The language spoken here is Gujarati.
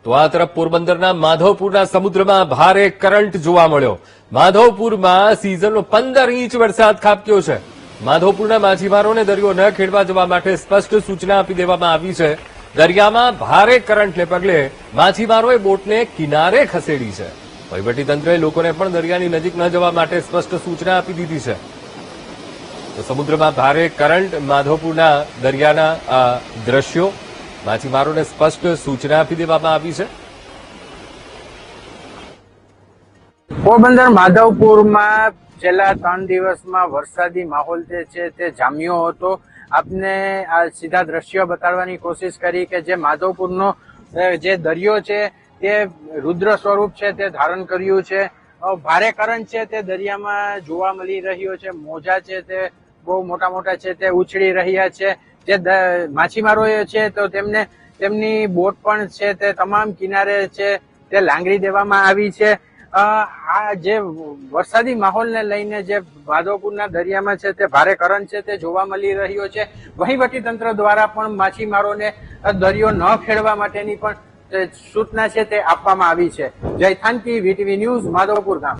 તો આ તરફ પોરબંદરના માધવપુરના સમુદ્રમાં ભારે કરંટ જોવા મળ્યો. માધવપુરમાં સિઝનનો 15 ઇંચ વરસાદ ખાબક્યો છે. માધવપુરના માછીમારોને દરિયો ન ખેડવા જવા માટે સ્પષ્ટ સૂચના આપી દેવામાં આવી છે. દરિયામાં ભારે કરંટને પગલે માછીમારોએ બોટને કિનારે ખસેડી છે. વહીવટીતંત્રએ લોકોને પણ દરિયાની નજીક ન જવા માટે સ્પષ્ટ સૂચના આપી દીધી છે. તો સમુદ્રમાં ભારે કરંટ, માધવપુરના દરિયાના આ દ્રશ્યો, માછીમારોને સ્પષ્ટ સૂચના આપી દેવામાં આવી છે. પોરબંદર માધવપુરમાં છેલ્લા 3 દિવસમાં વરસાદી માહોલ છે તે જામ્યો હતો. આપને આ સીધા દ્રશ્યો બતાડવાની કોશિશ કરી કે જે માધવપુરનો જે દરિયો છે તે રુદ્ર સ્વરૂપ છે તે ધારણ કર્યું છે. ભારે કરંટ છે તે દરિયામાં જોવા મળી રહ્યો છે. મોજા છે તે બહુ મોટા મોટા છે તે ઉછળી રહ્યા છે. જે માછીમારો છે તો તેમની બોટ પણ છે તે તમામ કિનારે છે તે લાંગરી દેવામાં આવી છે. આ જે વરસાદી માહોલને લઈને જે માધવપુરના દરિયામાં છે તે ભારે કરંટ છે તે જોવા મળી રહ્યો છે. વહીવટી તંત્ર દ્વારા પણ માછીમારોને દરિયો ન ખેડવા માટેની પણ સૂચના છે તે આપવામાં આવી છે. જય થાનકી, વીટીવી ન્યૂઝ, માધવપુર ગામ.